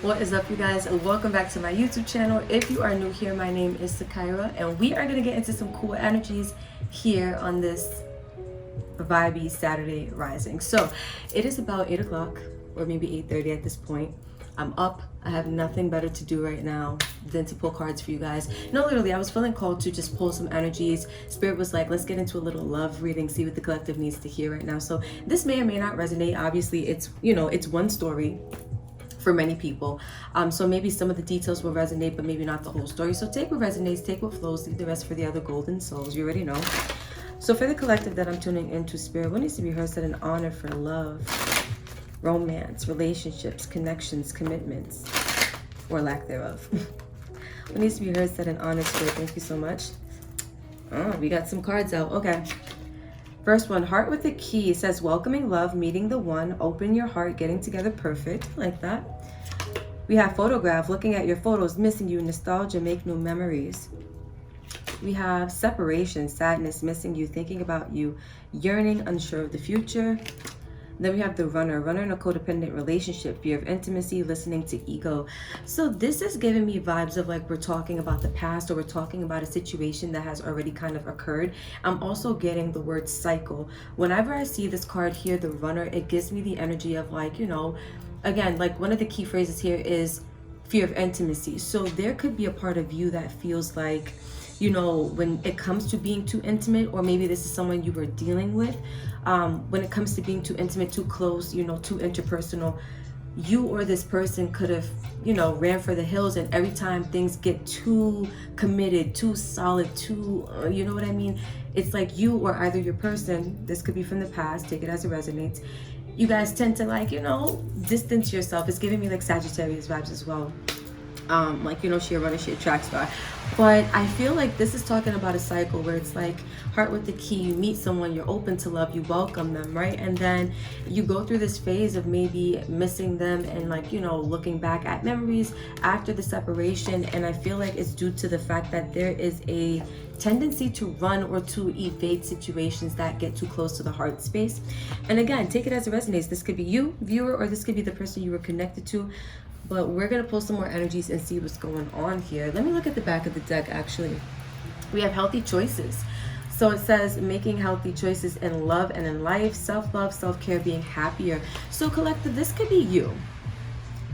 What is up, you guys, and welcome back to my YouTube channel. If you are new here, my name is Sakaira, and we are going to get into some cool energies here on this vibey Saturday rising. So it is about 8 o'clock or maybe 8:30 at this point. I'm up. I have nothing better to do right now than to pull cards for you guys. No, literally, I was feeling called to just pull some energies. Spirit was like, let's get into a little love reading, see what the collective needs to hear right now. So this may or may not resonate. Obviously, it's, it's one story for many people, so maybe some of the details will resonate, but maybe not the whole story. So take what resonates, take what flows, leave the rest for the other golden souls. You already know. So for the collective that I'm tuning into, Spirit, what needs to be heard said in honor for love, romance, relationships, connections, commitments, or lack thereof. What needs to be heard said in honor, Spirit? Thank you so much. Oh, we got some cards out. Okay. First one, heart with a key. It says welcoming love, meeting the one, open your heart, getting together perfect. I like that. We have photograph, looking at your photos, missing you, nostalgia, make new memories. We have separation, sadness, missing you, thinking about you, yearning, unsure of the future. Then we have the runner in a codependent relationship, fear of intimacy, listening to ego. So this is giving me vibes of like we're talking about the past, or we're talking about a situation that has already kind of occurred. I'm also getting the word cycle. Whenever I see this card here, the runner, it gives me the energy of like, again, like one of the key phrases here is fear of intimacy. So there could be a part of you that feels like, when it comes to being too intimate, or maybe this is someone you were dealing with, when it comes to being too intimate, too close, too interpersonal, you or this person could have, ran for the hills, and every time things get too committed, too solid, too, you know what I mean? It's like you or either your person, this could be from the past, take it as it resonates, you guys tend to like, distance yourself. It's giving me like Sagittarius vibes as well. She a runner, she a track star. But I feel like this is talking about a cycle where it's like heart with the key, you meet someone, you're open to love, you welcome them, right? And then you go through this phase of maybe missing them and looking back at memories after the separation. And I feel like it's due to the fact that there is a tendency to run or to evade situations that get too close to the heart space. And again, take it as it resonates. This could be you, viewer, or this could be the person you were connected to. But we're going to pull some more energies and see what's going on here. Let me look at the back of the deck, actually. We have healthy choices. So it says making healthy choices in love and in life, self-love, self-care, being happier. So collective, this could be you.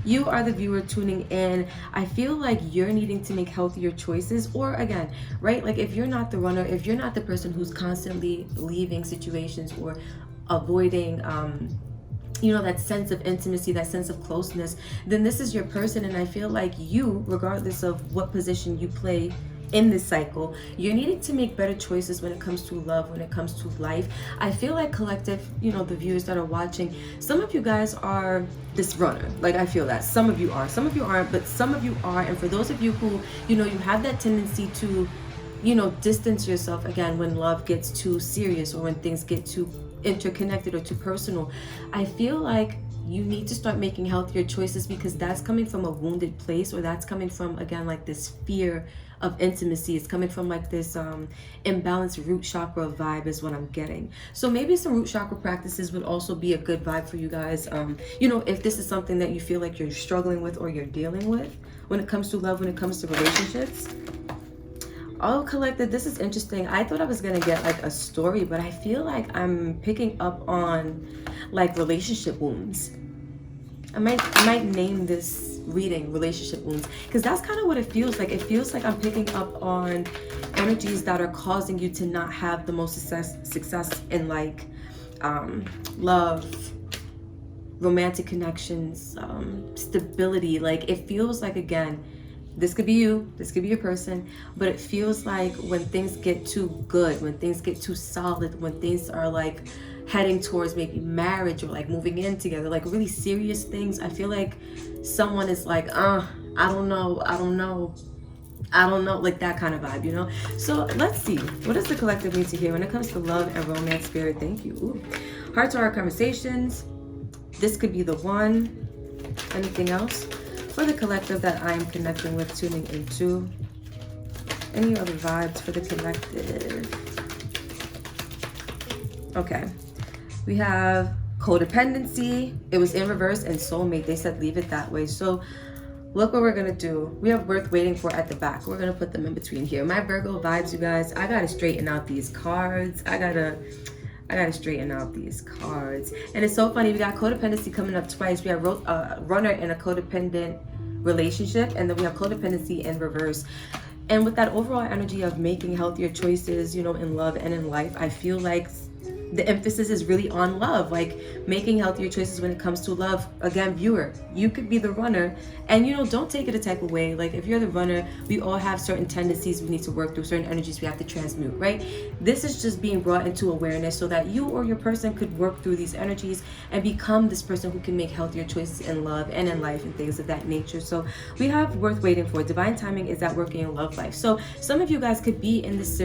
You are the viewer tuning in. I feel like you're needing to make healthier choices, or again, right? Like if you're not the runner, if you're not the person who's constantly leaving situations or avoiding, that sense of intimacy, that sense of closeness, then this is your person. And I feel like you, regardless of what position you play in this cycle, you're needing to make better choices when it comes to love, when it comes to life. I feel like collective, the viewers that are watching, some of you guys are this runner. Like I feel that some of you are, some of you aren't, but some of you are. And for those of you who, you have that tendency to, distance yourself again when love gets too serious or when things get too interconnected or too personal, I feel like you need to start making healthier choices, because that's coming from a wounded place, or that's coming from, again, like this fear of intimacy. It's coming from like this imbalanced root chakra vibe is what I'm getting. So maybe some root chakra practices would also be a good vibe for you guys. If this is something that you feel like you're struggling with or you're dealing with when it comes to love, when it comes to relationships. Oh, collective, this is interesting. I thought I was gonna get like a story, but I feel like I'm picking up on like relationship wounds. I might name this reading relationship wounds, because that's kind of what it feels like. It feels like I'm picking up on energies that are causing you to not have the most success in like love, romantic connections, stability. Like it feels like, again, this could be you, this could be your person, but it feels like when things get too good, when things get too solid, when things are like heading towards maybe marriage or like moving in together, like really serious things, I feel like someone is like, I don't know, like that kind of vibe, So let's see, what does the collective need to hear when it comes to love and romance, Spirit? Thank you. Ooh. Heart to heart conversations. This could be the one. Anything else? For the collective that I'm connecting with, tuning into. Any other vibes for the collective? Okay. We have codependency. It was in reverse, and soulmate. They said leave it that way. So look what we're gonna do. We have worth waiting for at the back. We're gonna put them in between here. My Virgo vibes, you guys. I gotta straighten out these cards. I gotta straighten out these cards. And it's so funny, we got codependency coming up twice. We have runner in a codependent relationship, and then we have codependency in reverse. And with that overall energy of making healthier choices, you know, in love and in life, I feel like the emphasis is really on love, like making healthier choices when it comes to love. Again, viewer, you could be the runner, and you know, don't take it a type of way. Like if you're the runner, we all have certain tendencies we need to work through, certain energies we have to transmute, right? This is just being brought into awareness so that you or your person could work through these energies and become this person who can make healthier choices in love and in life and things of that nature. So we have worth waiting for. Divine timing is at working in love life. So some of you guys could be in this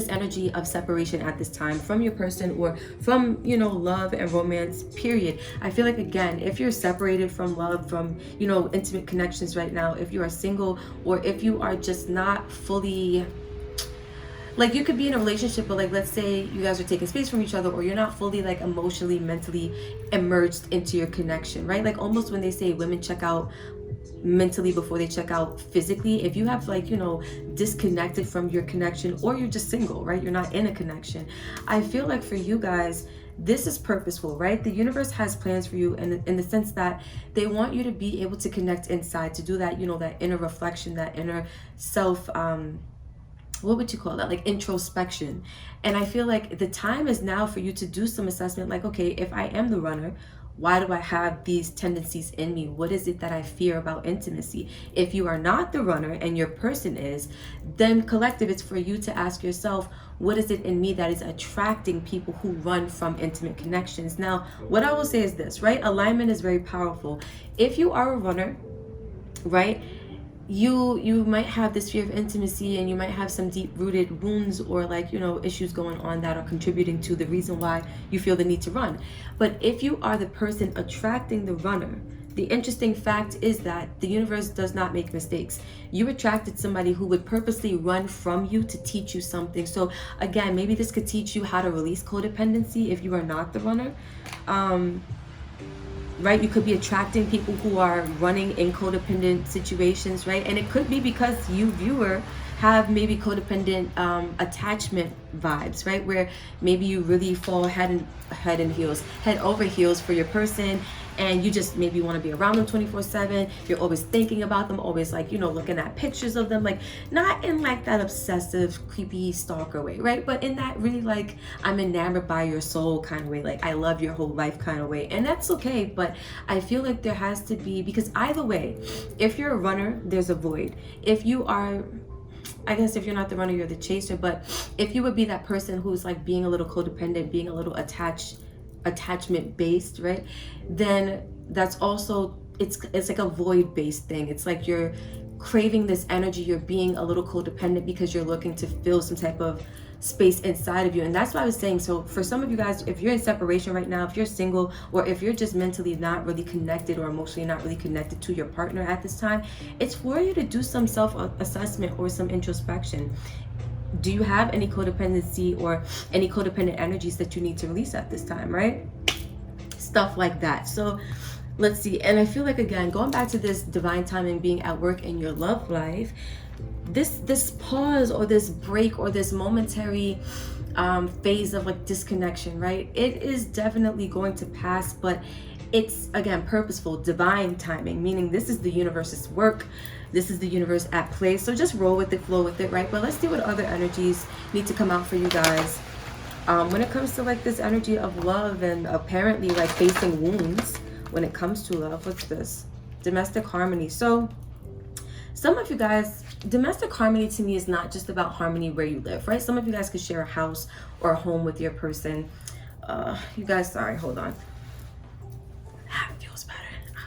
energy of separation at this time from your person, or from, you know, love and romance, period. I feel like, again, if you're separated from love, from, you know, intimate connections right now, if you are single, or if you are just not fully, like, you could be in a relationship, but like, let's say you guys are taking space from each other, or you're not fully like emotionally, mentally immersed into your connection, right? Like almost when they say women check out mentally before they check out physically. If you have, like, you know, disconnected from your connection, or you're just single, right? You're not in a connection. I feel like for you guys, this is purposeful, right? The universe has plans for you in the sense that they want you to be able to connect inside, to do that, you know, that inner reflection, that inner self, what would you call that? Like introspection. And I feel like the time is now for you to do some assessment, like, okay, if I am the runner, why do I have these tendencies in me? What is it that I fear about intimacy? If you are not the runner and your person is, then collective, it's for you to ask yourself, what is it in me that is attracting people who run from intimate connections? Now, what I will say is this, right? Alignment is very powerful. If you are a runner, right, you might have this fear of intimacy, and you might have some deep-rooted wounds, or like, you know, issues going on that are contributing to the reason why you feel the need to run. But if you are the person attracting the runner, the interesting fact is that the universe does not make mistakes. You attracted somebody who would purposely run from you to teach you something. So again, maybe this could teach you how to release codependency if you are not the runner. Right? You could be attracting people who are running in codependent situations, right? And it could be because you, viewer, have maybe codependent attachment vibes, right? Where maybe you really fall head over heels for your person, and you just maybe want to be around them 24/7. You're always thinking about them, always, like, you know, looking at pictures of them, like not in like that obsessive, creepy stalker way, right? But in that really like, I'm enamored by your soul kind of way, like I love your whole life kind of way. And that's okay, but I feel like there has to be, because either way, if you're a runner, there's a void. If you are, I guess if you're not the runner, you're the chaser. But if you would be that person who's like being a little codependent, being a little attachment based, right, then that's also, it's like a void based thing. It's like you're craving this energy, you're being a little codependent because you're looking to fill some type of space inside of you. And that's what I was saying. So for some of you guys, if you're in separation right now, if you're single, or if you're just mentally not really connected, or emotionally not really connected to your partner at this time, it's for you to do some self-assessment or some introspection. Do you have any codependency or any codependent energies that you need to release at this time, right? Stuff like that. So let's see. And I feel like, again, going back to this divine timing being at work in your love life, this pause or this break or this momentary phase of like disconnection, right, it is definitely going to pass, but it's, again, purposeful, divine timing, meaning this is the universe's work, this is the universe at play. So just roll with it, flow with it, right? But let's see what other energies need to come out for you guys when it comes to like this energy of love and apparently like facing wounds when it comes to love. What's this? Domestic harmony. So some of you guys, domestic harmony to me is not just about harmony where you live, right? Some of you guys could share a house or a home with your person. You guys, sorry, hold on. That feels better.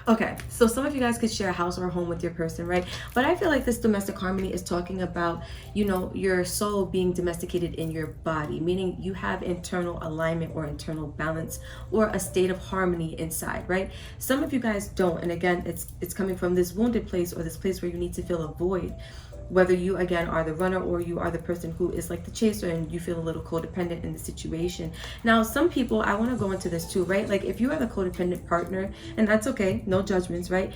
Okay, so some of you guys could share a house or a home with your person, right? But I feel like this domestic harmony is talking about, you know, your soul being domesticated in your body, meaning you have internal alignment or internal balance or a state of harmony inside, right? Some of you guys don't, and again, it's coming from this wounded place or this place where you need to fill a void. Whether you, again, are the runner or you are the person who is like the chaser and you feel a little codependent in the situation. Now, some people, I want to go into this too, right? Like if you are the codependent partner, and that's okay, no judgments, right?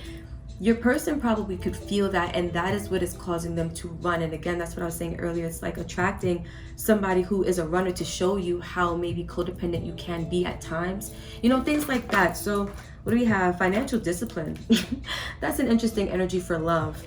your person probably could feel that, and that is what is causing them to run. And again, that's what I was saying earlier. It's like attracting somebody who is a runner to show you how maybe codependent you can be at times, you know, things like that. So what do we have? Financial discipline. That's an interesting energy for love.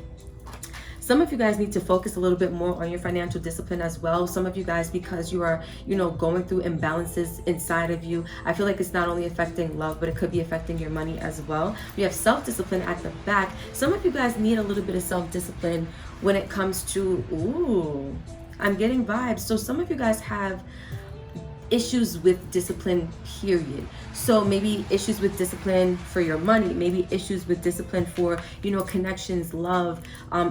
Some of you guys need to focus a little bit more on your financial discipline as well. Some of you guys, because you are, you know, going through imbalances inside of you, I feel like it's not only affecting love, but it could be affecting your money as well. We have self-discipline at the back. Some of you guys need a little bit of self-discipline when it comes to, ooh, I'm getting vibes. So some of you guys have issues with discipline, period. So maybe issues with discipline for your money, maybe issues with discipline for, you know, connections, love,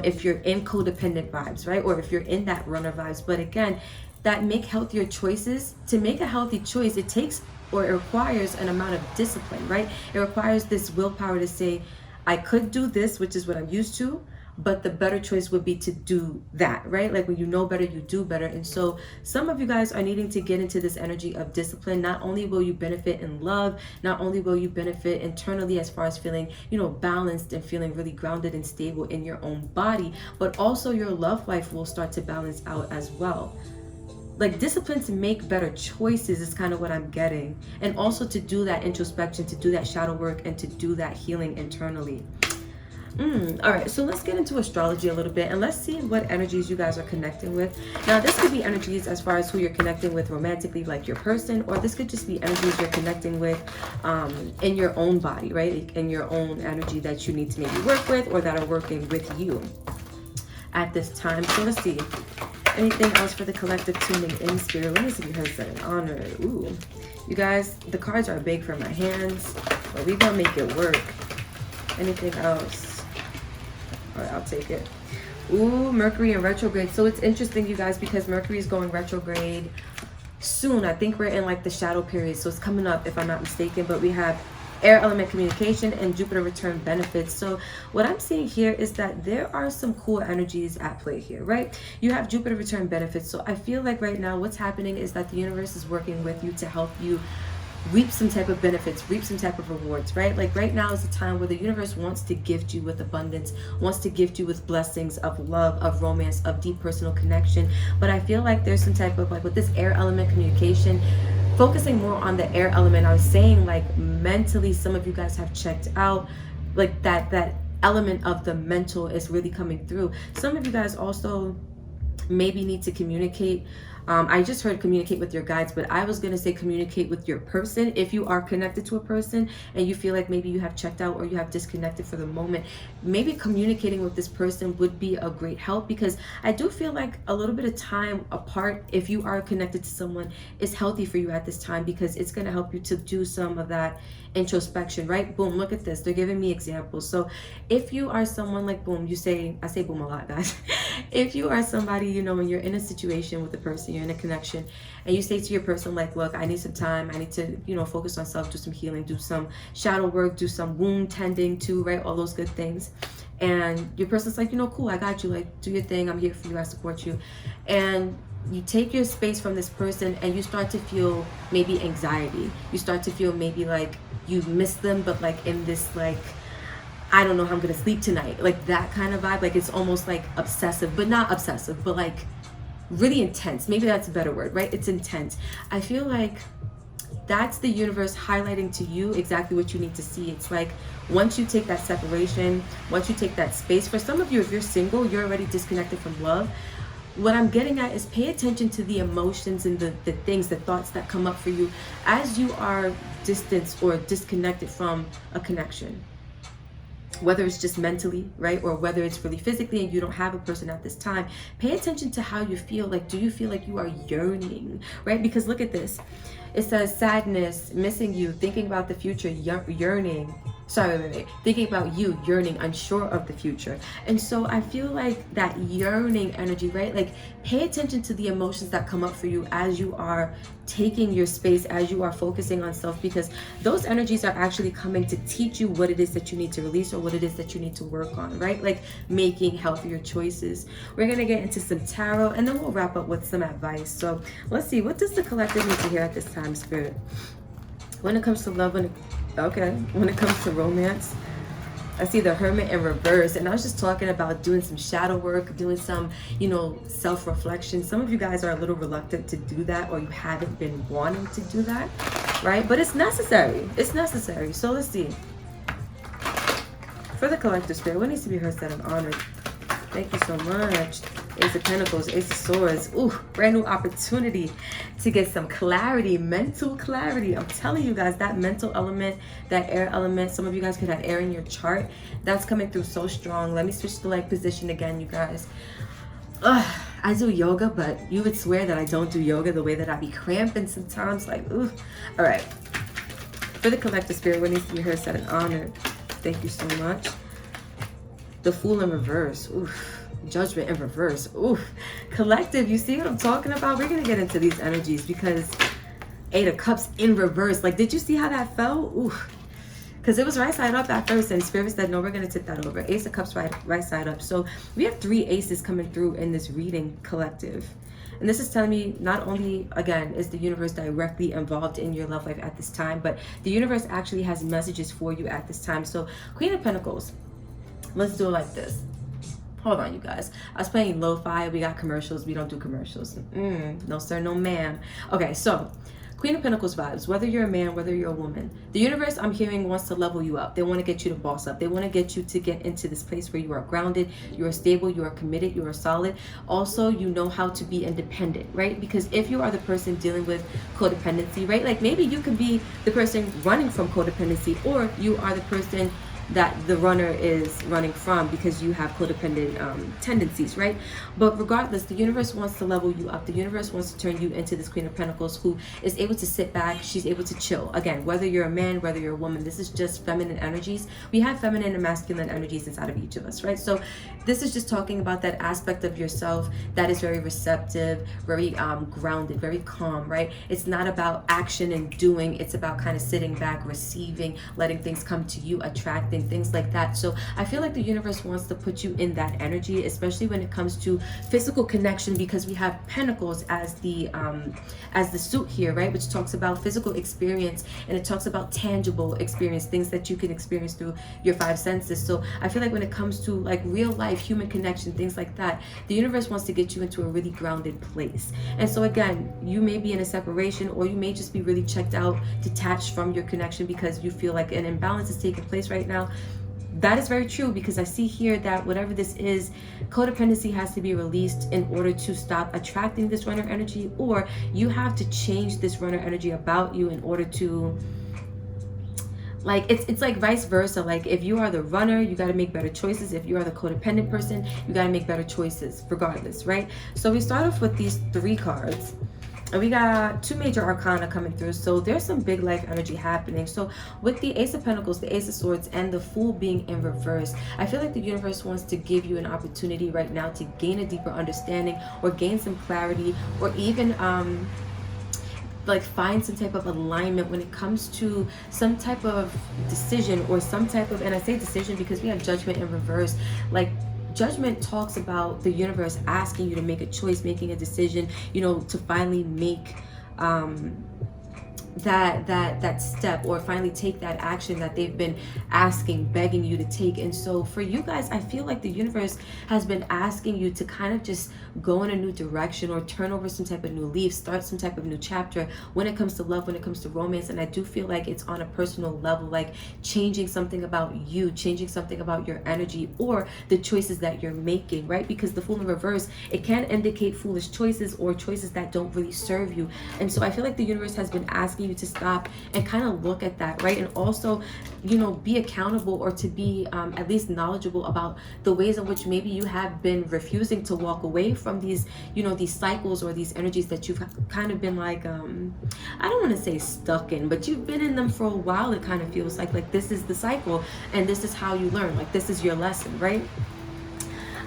if you're in codependent vibes, right? Or if you're in that runner vibes. But again, that make healthier choices. To make a healthy choice, it takes, or it requires an amount of discipline, right? It requires this willpower to say, I could do this, which is what I'm used to, but the better choice would be to do that, right? Like when you know better, you do better. And so some of you guys are needing to get into this energy of discipline. Not only will you benefit in love, not only will you benefit internally as far as feeling, you know, balanced and feeling really grounded and stable in your own body, but also your love life will start to balance out as well. Like discipline to make better choices is kind of what I'm getting. And also to do that introspection, to do that shadow work, and to do that healing internally. All right, so let's get into astrology a little bit, and let's see what energies you guys are connecting with. Now, this could be energies as far as who you're connecting with romantically, like your person, or this could just be energies you're connecting with in your own body, right? In your own energy that you need to maybe work with, or that are working with you at this time. So let's see. Anything else for the collective tuning in, spirit? Let me see if you guys said an honor. Ooh, you guys, the cards are big for my hands, but we gonna make it work. Anything else? All right, I'll take it. Ooh, Mercury and retrograde. So it's interesting, you guys, because Mercury is going retrograde soon. I think we're in like the shadow period, so it's coming up if I'm not mistaken. But we have air element communication and Jupiter return benefits. So what I'm seeing here is that there are some cool energies at play here, right? You have Jupiter return benefits. So I feel like right now what's happening is that the universe is working with you to help you reap some type of benefits, reap some type of rewards, right? Like right now is a time where the universe wants to gift you with abundance, wants to gift you with blessings of love, of romance, of deep personal connection. But I feel like there's some type of, like with this air element communication, focusing more on the air element. I was saying like mentally, some of you guys have checked out, like that element of the mental is really coming through. Some of you guys also maybe need to communicate. I just heard communicate with your guides, but I was going to say communicate with your person. If you are connected to a person and you feel like maybe you have checked out or you have disconnected for the moment, maybe communicating with this person would be a great help, because I do feel like a little bit of time apart, if you are connected to someone, is healthy for you at this time, because it's going to help you to do some of that introspection, right? Boom, look at this. They're giving me examples. So if you are someone like, boom, I say boom a lot, guys. If you are somebody, you know, when you're in a situation with a person, you're in a connection, and you say to your person like, look, I need some time, I need to, you know, focus on self, do some healing, do some shadow work, do some wound tending too, right? All those good things. And your person's like, you know, cool, I got you, like, do your thing, I'm here for you, I support you. And you take your space from this person and you start to feel maybe anxiety. You start to feel maybe like you miss them, but like in this like, I don't know how I'm gonna sleep tonight, like that kind of vibe. Like it's almost like obsessive, but not obsessive, but like really intense. Maybe that's a better word, right? It's intense. I feel like that's the universe highlighting to you exactly what you need to see. It's like once you take that separation, once you take that space, for some of you, if you're single, you're already disconnected from love. What I'm getting at is pay attention to the emotions and the things, the thoughts that come up for you as you are distanced or disconnected from a connection. Whether it's just mentally, right? Or whether it's really physically and you don't have a person at this time, pay attention to how you feel. Like, do you feel like you are yearning, right? Because look at this. It says sadness, missing you, thinking about the future, yearning. Thinking about you, yearning, unsure of the future. And so I feel like that yearning energy, right? Like pay attention to the emotions that come up for you as you are taking your space, as you are focusing on self, because those energies are actually coming to teach you what it is that you need to release or what it is that you need to work on, right? Like making healthier choices. We're going to get into some tarot and then we'll wrap up with some advice. So let's see, what does the collective need to hear at this time, Spirit? When it comes to love, when it comes to romance, I see the Hermit in reverse, and I was just talking about doing some shadow work, doing some, you know, self-reflection. Some of you guys are a little reluctant to do that, or you haven't been wanting to do that, right? But it's necessary. It's necessary. So let's see. For the collective spirit, what needs to be heard, said, and honored? Thank you so much. Ace of Pentacles, Ace of Swords. Ooh, brand new opportunity to get some clarity, mental clarity. I'm telling you guys, that mental element, that air element, some of you guys could have air in your chart. That's coming through so strong. Let me switch the leg position again, you guys. I do yoga, but you would swear that I don't do yoga, the way that I be cramping sometimes. Like, ooh. All right. For the collective spirit, what needs to be heard, said, and honored? Thank you so much. The Fool in reverse. Oof. Judgment in reverse. Oof. Collective, you see what I'm talking about? We're going to get into these energies because 8 of Cups in reverse. Like, did you see how that fell? Oof. Because it was right side up at first, and Spirit said, no, we're going to tip that over. Ace of Cups right side up. So we have 3 aces coming through in this reading, collective. And this is telling me not only, again, is the universe directly involved in your love life at this time, but the universe actually has messages for you at this time. So Queen of Pentacles. Let's do it like this. Hold on, you guys. I was playing lo-fi. We got commercials. We don't do commercials. No, sir, no, ma'am. Okay, so Queen of Pentacles vibes. Whether you're a man, whether you're a woman, the universe, I'm hearing, wants to level you up. They want to get you to boss up. They want to get you to get into this place where you are grounded, you are stable, you are committed, you are solid. Also, you know how to be independent, right? Because if you are the person dealing with codependency, right? Like maybe you could be the person running from codependency, or you are the person that the runner is running from because you have codependent tendencies, right? But regardless, the universe wants to level you up. The universe wants to turn you into this Queen of Pentacles who is able to sit back. She's able to chill. Again, whether you're a man, whether you're a woman, this is just feminine energies. We have feminine and masculine energies inside of each of us, right? So this is just talking about that aspect of yourself that is very receptive, very grounded, very calm, right? It's not about action and doing. It's about kind of sitting back, receiving, letting things come to you, attracting, things like that. So I feel like the universe wants to put you in that energy, especially when it comes to physical connection, because we have Pentacles as the suit here, right? Which talks about physical experience, and it talks about tangible experience, things that you can experience through your 5 senses. So I feel like when it comes to like real life human connection, things like that, the universe wants to get you into a really grounded place. And so again, you may be in a separation, or you may just be really checked out, detached from your connection because you feel like an imbalance is taking place right now. That is very true, because I see here that whatever this is, codependency has to be released in order to stop attracting this runner energy, or you have to change this runner energy about you in order to, like, it's like vice versa. Like if you are the runner, you got to make better choices. If you are the codependent person, you got to make better choices regardless, right? So we start off with these 3 cards. And we got 2 major arcana coming through. So there's some big life energy happening. So with the Ace of Pentacles, the Ace of Swords, and the Fool being in reverse, I feel like the universe wants to give you an opportunity right now to gain a deeper understanding, or gain some clarity, or even like find some type of alignment when it comes to some type of decision, or some type of, and I say decision because we have Judgment in reverse. Like Judgment talks about the universe asking you to make a choice, making a decision, you know, to finally make that step, or finally take that action that they've been asking, begging you to take. And so for you guys, I feel like the universe has been asking you to kind of just go in a new direction, or turn over some type of new leaf, start some type of new chapter when it comes to love, when it comes to romance. And I do feel like it's on a personal level, like changing something about you, changing something about your energy, or the choices that you're making, right? Because the Fool in reverse, it can indicate foolish choices, or choices that don't really serve you. And so I feel like the universe has been asking you to stop and kind of look at that, right? And also, you know, be accountable, or to be at least knowledgeable about the ways in which maybe you have been refusing to walk away from these, you know, these cycles, or these energies that you've kind of been like, I don't want to say stuck in, but you've been in them for a while. It kind of feels like this is the cycle, and this is how you learn, like this is your lesson, right?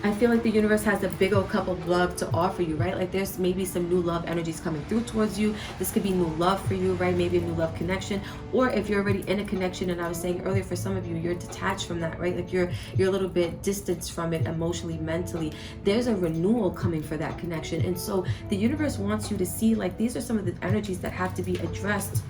I feel like the universe has a big old cup of love to offer you, right? Like there's maybe some new love energies coming through towards you. This could be new love for you, right? Maybe a new love connection. Or if you're already in a connection, and I was saying earlier, for some of you, you're detached from that, right? Like you're a little bit distanced from it emotionally, mentally. There's a renewal coming for that connection. And so the universe wants you to see, like, these are some of the energies that have to be addressed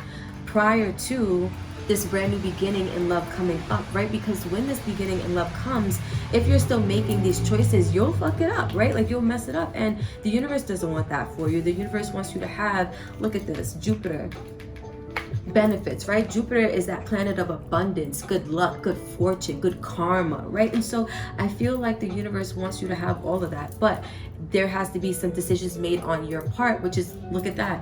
prior to this brand new beginning in love coming up, right? Because when this beginning in love comes, if you're still making these choices, you'll fuck it up, right? Like you'll mess it up, and the universe doesn't want that for you. The universe wants you to have, look at this, Jupiter, benefits, right? Jupiter is that planet of abundance, good luck, good fortune, good karma, right? And so I feel like the universe wants you to have all of that, but there has to be some decisions made on your part, which is, look at that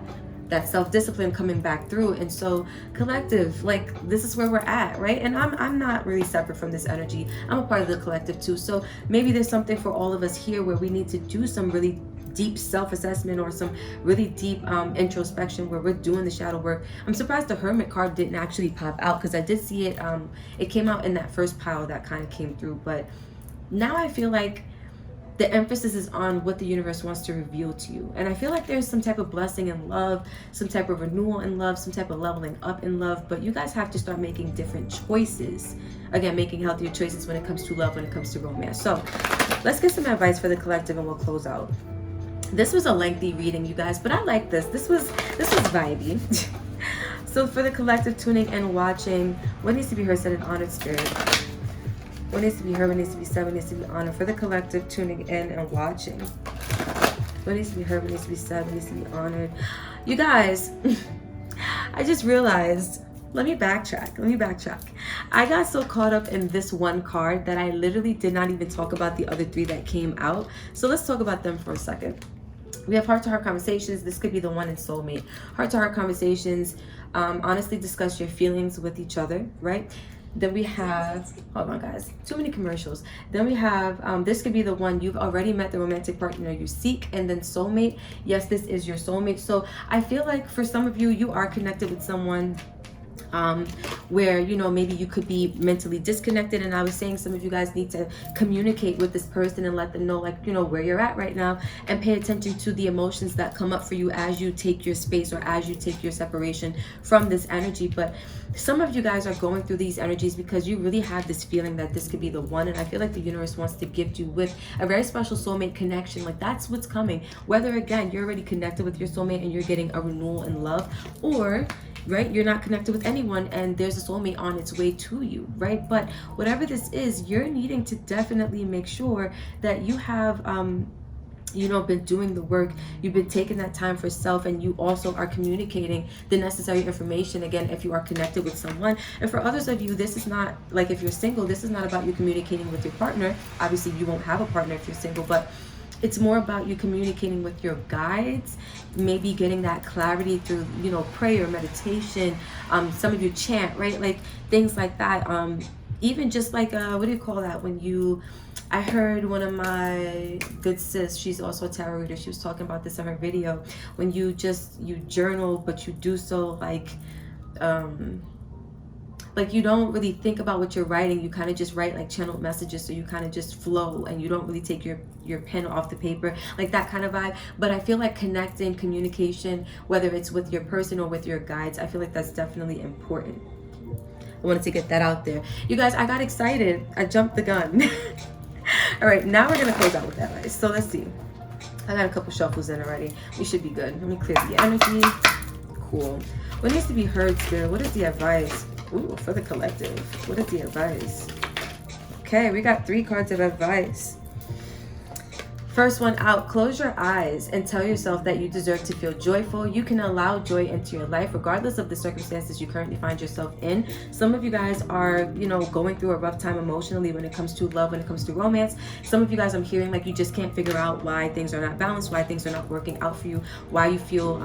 self-discipline coming back through. And so collective, like this is where we're at, right? And I'm not really separate from this energy. I'm a part of the collective too. So maybe there's something for all of us here where we need to do some really deep self-assessment or some really deep introspection where we're doing the shadow work. I'm surprised the Hermit card didn't actually pop out, because I did see it. It came out in that first pile that kind of came through, but now I feel like the emphasis is on what the universe wants to reveal to you. And I feel like there's some type of blessing in love, some type of renewal in love, some type of leveling up in love, but you guys have to start making different choices. Again, making healthier choices when it comes to love, when it comes to romance. So let's get some advice for the collective and we'll close out. This was a lengthy reading, you guys, but I like this. This was vibey. So for the collective tuning and watching, what needs to be heard, said, and honored, spirit? What needs to be heard, what needs to be said, what needs to be honored? For the collective tuning in and watching, what needs to be heard, what needs to be said, what needs to be honored? You guys, I just realized, let me backtrack. I got so caught up in this one card that I literally did not even talk about the other three that came out. So let's talk about them for a second. We have heart-to-heart conversations. This could be the one in soulmate. Heart-to-heart conversations. Honestly discuss your feelings with each other, right? Then we have, hold on guys, too many commercials. Then we have, this could be the one you've already met the romantic partner you seek, and then soulmate. Yes, this is your soulmate. So I feel like for some of you, you are connected with someone where, you know, maybe you could be mentally disconnected. And I was saying some of you guys need to communicate with this person and let them know, like, you know, where you're at right now, and pay attention to the emotions that come up for you as you take your space or as you take your separation from this energy. But some of you guys are going through these energies because you really have this feeling that this could be the one. And I feel like the universe wants to gift you with a very special soulmate connection. Like that's what's coming. Whether, again, you're already connected with your soulmate and you're getting a renewal in love, or right, you're not connected with anyone and there's a soulmate on its way to you, right? But whatever this is, you're needing to definitely make sure that you have you know, been doing the work, you've been taking that time for self, and you also are communicating the necessary information, again, if you are connected with someone. And for others of you, this is not, like if you're single, this is not about you communicating with your partner. Obviously you won't have a partner if you're single, but it's more about you communicating with your guides, maybe getting that clarity through, you know, prayer, meditation, some of you chant, right? Like things like that. Even just like, what do you call that? When you, I heard one of my good sis, she's also a tarot reader, she was talking about this in her video. When you journal, but you do so like you don't really think about what you're writing. You kind of just write like channeled messages, so you kind of just flow and you don't really take your pen off the paper, like that kind of vibe. But I feel like connecting, communication, whether it's with your person or with your guides, I feel like that's definitely important. I wanted to get that out there. You guys, I got excited. I jumped the gun. All right, now we're gonna close out with that, guys. So let's see. I got a couple shuffles in already. We should be good. Let me clear the energy. Cool. What needs to be heard, spirit? What is the advice? Ooh, for the collective. What is the advice? Okay, we got 3 cards of advice. First one out, close your eyes and tell yourself that you deserve to feel joyful. You can allow joy into your life regardless of the circumstances you currently find yourself in. Some of you guys are, you know, going through a rough time emotionally when it comes to love, when it comes to romance. Some of you guys, I'm hearing like you just can't figure out why things are not balanced, why things are not working out for you, why you feel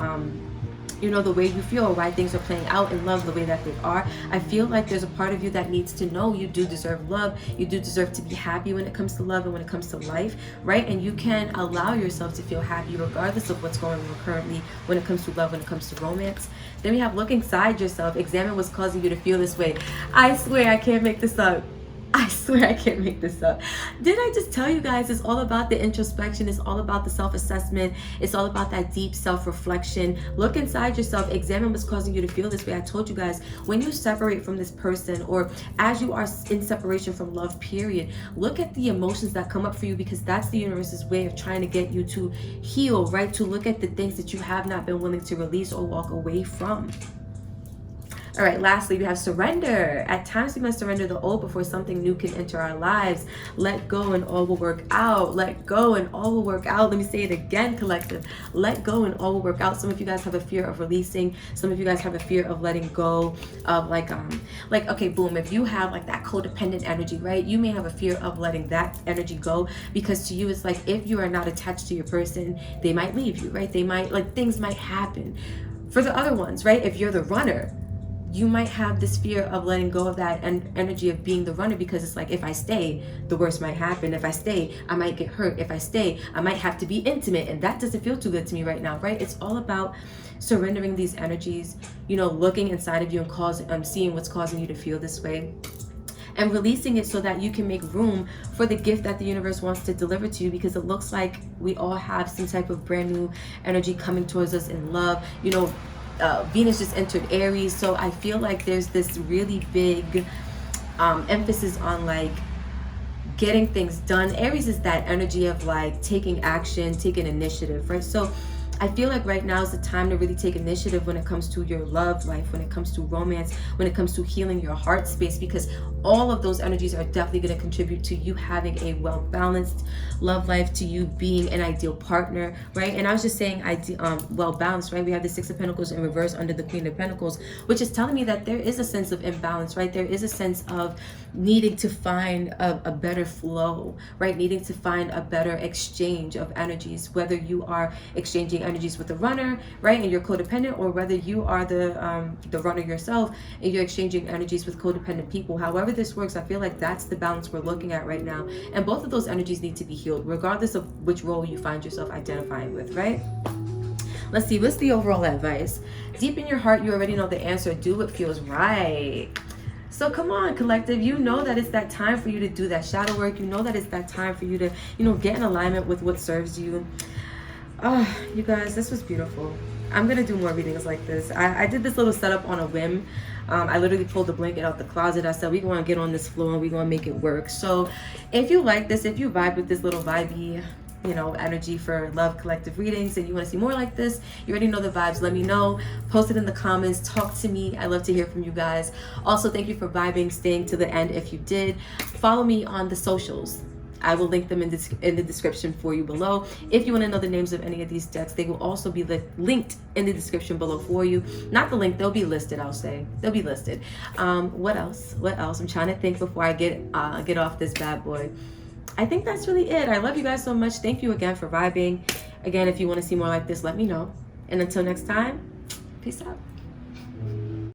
you know, the way you feel, or why things are playing out in love the way that they are. I feel like there's a part of you that needs to know you do deserve love. You do deserve to be happy when it comes to love and when it comes to life, right? And you can allow yourself to feel happy regardless of what's going on currently when it comes to love, when it comes to romance. Then we have look inside yourself. Examine what's causing you to feel this way. I swear I can't make this up. I swear I can't make this up. Did I just tell you guys it's all about the introspection, it's all about the self-assessment, it's all about that deep self-reflection. Look inside yourself, examine what's causing you to feel this way. I told you guys, when you separate from this person, or as you are in separation from love, period, look at the emotions that come up for you, because that's the universe's way of trying to get you to heal, right? To look at the things that you have not been willing to release or walk away from. All right, lastly, we have surrender. At times we must surrender the old before something new can enter our lives. Let go and all will work out. Let go and all will work out. Let me say it again, collective. Let go and all will work out. Some of you guys have a fear of releasing. Some of you guys have a fear of letting go of like okay, boom, if you have like that codependent energy, right? You may have a fear of letting that energy go, because to you it's like, if you are not attached to your person, they might leave you, right? They might, like, things might happen. For the other ones, right? If you're the runner, you might have this fear of letting go of that energy of being the runner, because it's like, if I stay, the worst might happen. If I stay, I might get hurt. If I stay, I might have to be intimate, and that doesn't feel too good to me right now, right? It's all about surrendering these energies, you know, looking inside of you and seeing what's causing you to feel this way, and releasing it so that you can make room for the gift that the universe wants to deliver to you. Because it looks like we all have some type of brand new energy coming towards us in love. You know, Venus just entered Aries, so I feel like there's this really big emphasis on like getting things done. Aries is that energy of like taking action, taking initiative, right? So I feel like right now is the time to really take initiative when it comes to your love life, when it comes to romance, when it comes to healing your heart space, because all of those energies are definitely going to contribute to you having a well-balanced love life, to you being an ideal partner, right? And I was just saying well-balanced, right? We have the Six of Pentacles in reverse under the Queen of Pentacles, which is telling me that there is a sense of imbalance, right? There is a sense of needing to find a better flow, right? Needing to find a better exchange of energies, whether you are exchanging energies with the runner, right, and you're codependent, or whether you are the runner yourself and you're exchanging energies with codependent people. However this works, I feel like that's the balance we're looking at right now, and both of those energies need to be healed regardless of which role you find yourself identifying with, right? Let's see, what's the overall advice? Deep in your heart, you already know the answer. Do what feels right. So come on, collective, you know that it's that time for you to do that shadow work. You know that it's that time for you to, you know, get in alignment with what serves you. Oh, you guys, this was beautiful. I'm gonna do more readings like this. I did this little setup on a whim. I literally pulled the blanket out the closet. I said, we're gonna get on this floor and we're gonna make it work. So if you like this, if you vibe with this little vibey, you know, energy for love collective readings, and you want to see more like this, you already know the vibes, let me know. Post it in the comments, talk to me. I love to hear from you guys. Also, thank you for vibing, staying to the end if you did. Follow me on the socials. I will link them in the description for you below. If you want to know the names of any of these decks, they will also be linked in the description below for you. Not the link, they'll be listed, I'll say. They'll be listed. What else? I'm trying to think before I get off this bad boy. I think that's really it. I love you guys so much. Thank you again for vibing. Again, if you want to see more like this, let me know. And until next time, peace out.